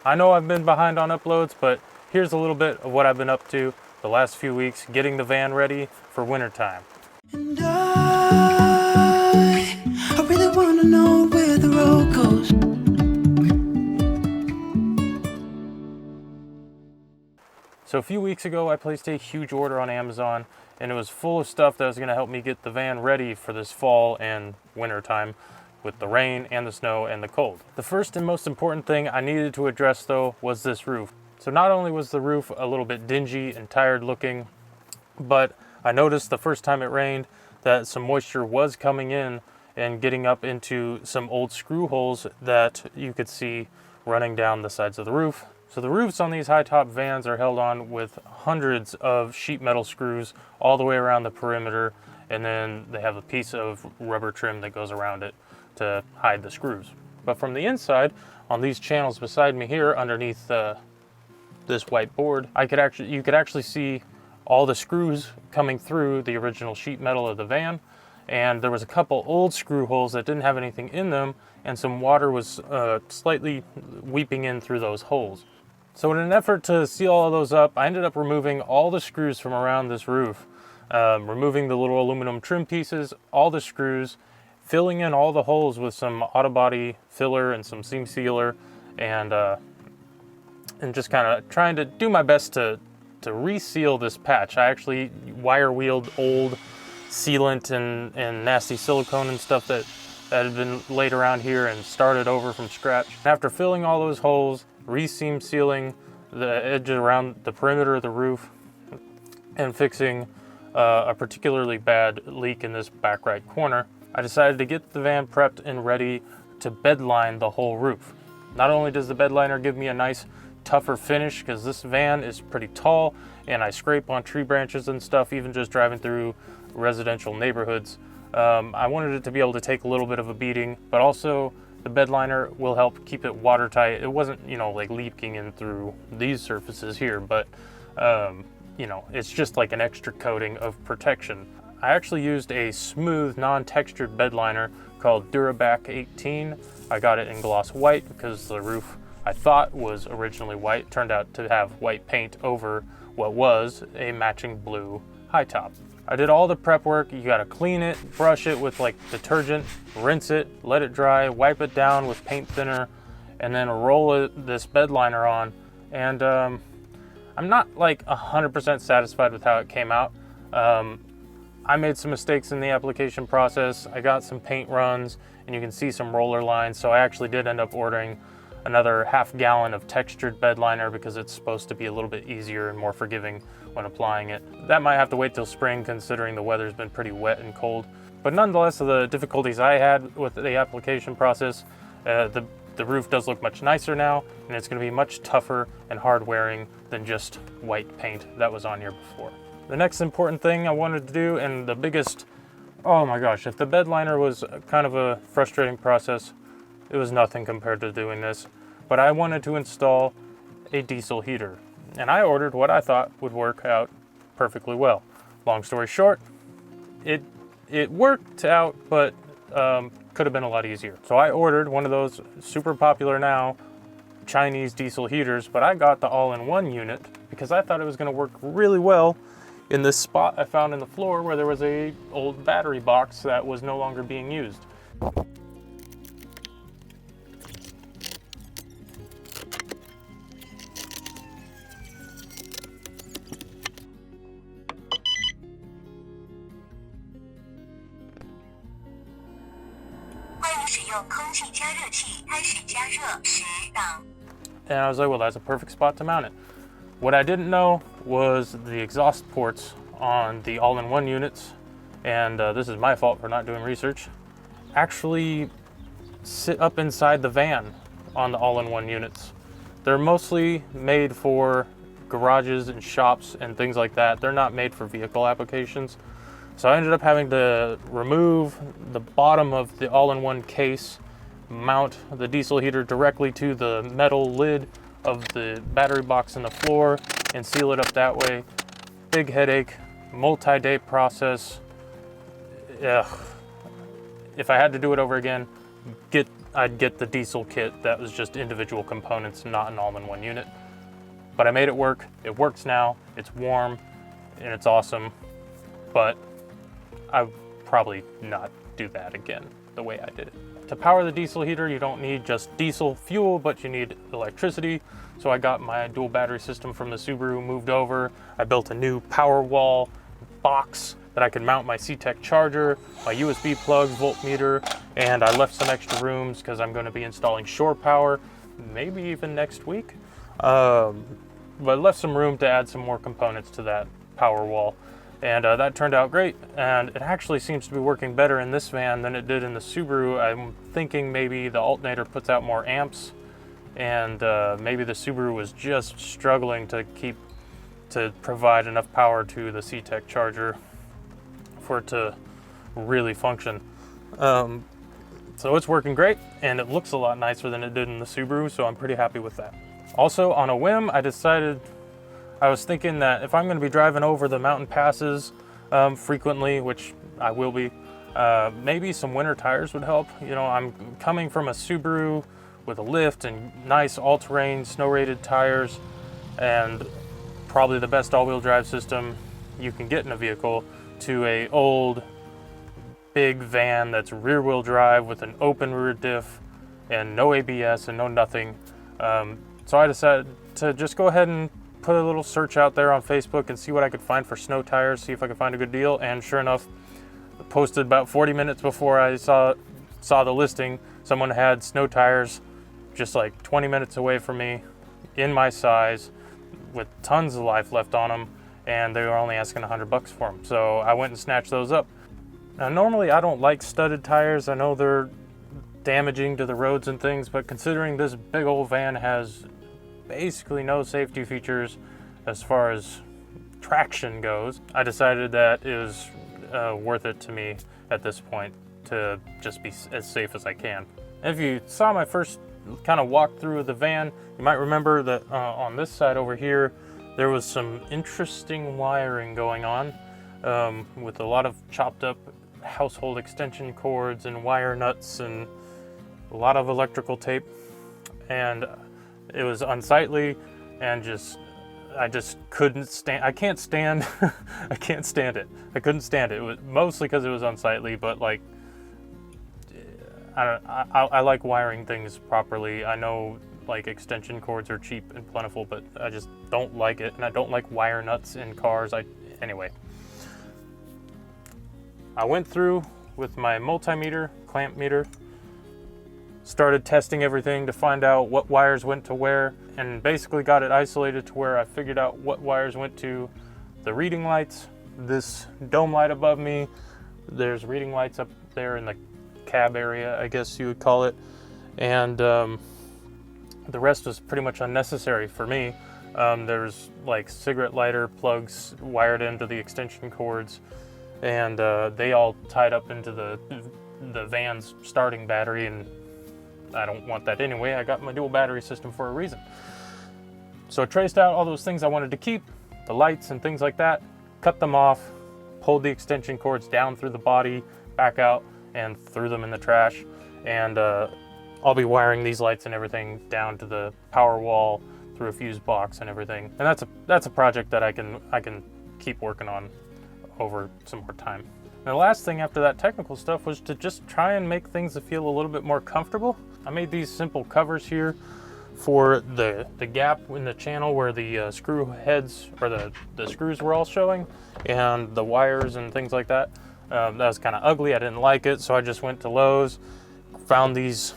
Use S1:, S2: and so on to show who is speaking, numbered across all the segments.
S1: I know I've been behind on uploads, but here's a little bit of what I've been up to the last few weeks getting the van ready for wintertime.
S2: And I really want to know where the road goes.
S1: So a few weeks ago, I placed a huge order on Amazon, and it was full of stuff that was going to help me get the van ready for this fall and winter time with the rain and the snow and the cold. The first and most important thing I needed to address though was this roof. So not only was the roof a little bit dingy and tired looking, but I noticed the first time it rained that some moisture was coming in and getting up into some old screw holes that you could see running down the sides of the roof. So the roofs on these high top vans are held on with hundreds of sheet metal screws all the way around the perimeter, and then they have a piece of rubber trim that goes around it to hide the screws. But from the inside, on these channels beside me here underneath this white board, you could actually see all the screws coming through the original sheet metal of the van, and there was a couple old screw holes that didn't have anything in them, and some water was slightly weeping in through those holes. So in an effort to seal all of those up, I ended up removing all the screws from around this roof, removing the little aluminum trim pieces, all the screws, filling in all the holes with some auto body filler and some seam sealer, and just kind of trying to do my best to reseal this patch. I actually wire wheeled old sealant and nasty silicone and stuff that had been laid around here and started over from scratch. After filling all those holes, re-seam sealing the edge around the perimeter of the roof, and fixing a particularly bad leak in this back right corner, I decided to get the van prepped and ready to bedline the whole roof. Not only does the bedliner give me a nice tougher finish, because this van is pretty tall and I scrape on tree branches and stuff even just driving through residential neighborhoods, I wanted it to be able to take a little bit of a beating, but also the bed liner will help keep it watertight. It wasn't, like leaking in through these surfaces here, but it's just like an extra coating of protection. I actually used a smooth, non-textured bed liner called Durabac 18. I got it in gloss white because the roof I thought was originally white turned out to have white paint over what was a matching blue high top. I did all the prep work. You gotta clean it, brush it with like detergent, rinse it, let it dry, wipe it down with paint thinner, and then roll this bed liner on. And I'm not like 100% satisfied with how it came out. I made some mistakes in the application process. I got some paint runs and you can see some roller lines. So I actually did end up ordering another half gallon of textured bed liner because it's supposed to be a little bit easier and more forgiving when applying it. That might have to wait till spring considering the weather's been pretty wet and cold. But nonetheless, of the difficulties I had with the application process, the roof does look much nicer now, and it's going to be much tougher and hard wearing than just white paint that was on here before. The next important thing I wanted to do, and the biggest, oh my gosh, if the bed liner was kind of a frustrating process, it was nothing compared to doing this. But I wanted to install a diesel heater, and I ordered what I thought would work out perfectly well. Long story short, it worked out, but could have been a lot easier. So I ordered one of those super popular now Chinese diesel heaters, but I got the all-in-one unit because I thought it was going to work really well in this spot I found in the floor where there was a old battery box that was no longer being used. And I was like, well, that's a perfect spot to mount it. What I didn't know was the exhaust ports on the all-in-one units, and this is my fault for not doing research, actually sit up inside the van on the all-in-one units. They're mostly made for garages and shops and things like that. They're not made for vehicle applications. So I ended up having to remove the bottom of the all-in-one case, mount the diesel heater directly to the metal lid of the battery box in the floor, and seal it up that way. Big headache, multi-day process. Ugh. If I had to do it over again, get I'd get the diesel kit that was just individual components, not an all-in-one unit. But I made it work. It works now. It's warm and it's awesome. But I would probably not do that again the way I did it. To power the diesel heater, you don't need just diesel fuel, but you need electricity. So I got my dual battery system from the Subaru moved over. I built a new Powerwall box that I could mount my C-Tech charger, my USB plugs, voltmeter, and I left some extra rooms because I'm going to be installing shore power, maybe even next week. But I left some room to add some more components to that Powerwall. And that turned out great, and it actually seems to be working better in this van than it did in the Subaru. I'm thinking maybe the alternator puts out more amps, and maybe the Subaru was just struggling to provide enough power to the C-Tech charger for it to really function. So it's working great, and it looks a lot nicer than it did in the Subaru, so I'm pretty happy with that. Also, on a whim, I was thinking that if I'm going to be driving over the mountain passes frequently, which I will be, maybe some winter tires would help. You know, I'm coming from a Subaru with a lift and nice all-terrain snow-rated tires, and probably the best all-wheel drive system you can get in a vehicle, to a old big van that's rear-wheel drive with an open rear diff and no ABS and no nothing. So I decided to just go ahead and put a little search out there on Facebook and see what I could find for snow tires, see if I could find a good deal. And sure enough, posted about 40 minutes before I saw the listing, someone had snow tires just like 20 minutes away from me, in my size, with tons of life left on them, and they were only asking $100 for them. So I went and snatched those up. Now normally I don't like studded tires. I know they're damaging to the roads and things, but considering this big old van has basically no safety features as far as traction goes, I decided that it was worth it to me at this point to just be as safe as I can. If you saw my first kind of walk through of the van, you might remember that on this side over here there was some interesting wiring going on with a lot of chopped up household extension cords and wire nuts and a lot of electrical tape, and it was unsightly, and I just couldn't stand. I can't stand it. I couldn't stand it. It was mostly because it was unsightly, but like I like wiring things properly. I know like extension cords are cheap and plentiful, but I just don't like it, and I don't like wire nuts in cars. Anyway, I went through with my multimeter, clamp meter, started testing everything to find out what wires went to where, and basically got it isolated to where I figured out what wires went to the reading lights, this dome light above me. There's reading lights up there in the cab area, I guess you would call it, and the rest was pretty much unnecessary for me. There's like cigarette lighter plugs wired into the extension cords, and they all tied up into the van's starting battery, and I don't want that anyway. I got my dual battery system for a reason. So I traced out all those things I wanted to keep, the lights and things like that, cut them off, pulled the extension cords down through the body, back out, and threw them in the trash. And I'll be wiring these lights and everything down to the power wall through a fuse box and everything. And that's a project that I can keep working on over some more time. And the last thing after that technical stuff was to just try and make things that feel a little bit more comfortable. I made these simple covers here for the gap in the channel where the screw heads or the screws were all showing, and the wires and things like that. That was kind of ugly. I didn't like it, so I just went to Lowe's, found these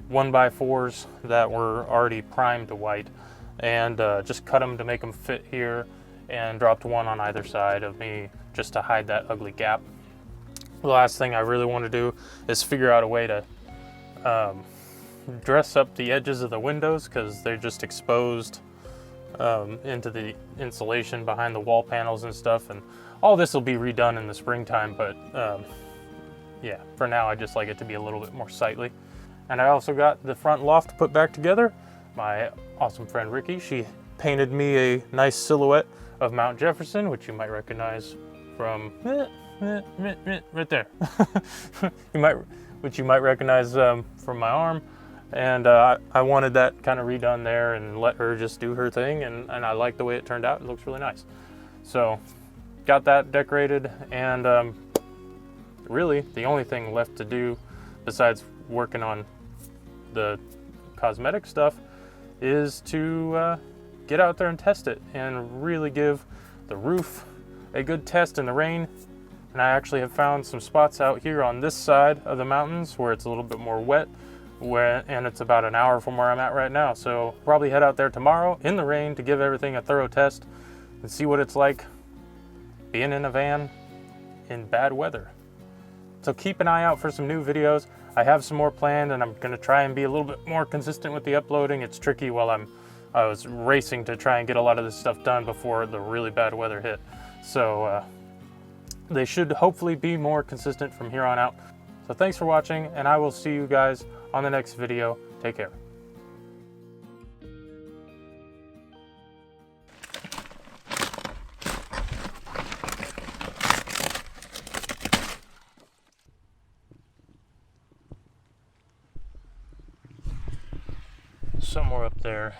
S1: 1x4s that were already primed to white, and just cut them to make them fit here, and dropped one on either side of me just to hide that ugly gap. The last thing I really want to do is figure out a way to dress up the edges of the windows, because they're just exposed into the insulation behind the wall panels and stuff, and all this will be redone in the springtime, but yeah, for now I just like it to be a little bit more sightly. And I also got the front loft put back together. My awesome friend Ricky, she painted me a nice silhouette of Mount Jefferson, which you might recognize from right there. You might which you might recognize from my arm. And I wanted that kind of redone there and let her just do her thing, and I like the way it turned out. It looks really nice. So got that decorated, and really the only thing left to do besides working on the cosmetic stuff is to get out there and test it and really give the roof a good test in the rain. And I actually have found some spots out here on this side of the mountains where it's a little bit more wet, and it's about an hour from where I'm at right now. So probably head out there tomorrow in the rain to give everything a thorough test and see what it's like being in a van in bad weather. So keep an eye out for some new videos. I have some more planned, and I'm gonna try and be a little bit more consistent with the uploading. It's tricky while I was racing to try and get a lot of this stuff done before the really bad weather hit. So they should hopefully be more consistent from here on out. So thanks for watching, and I will see you guys on the next video. Take care. Somewhere up there,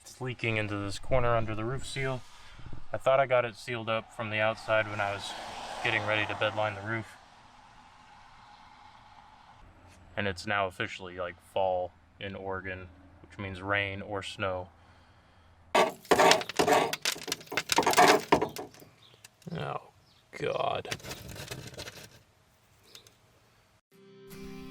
S1: it's leaking into this corner under the roof seal. I thought I got it sealed up from the outside when I was getting ready to bedline the roof. And it's now officially like fall in Oregon, which means rain or snow. Oh, God.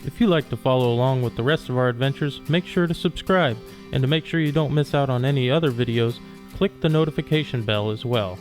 S1: If you like to follow along with the rest of our adventures, make sure to subscribe. And to make sure you don't miss out on any other videos, click the notification bell as well.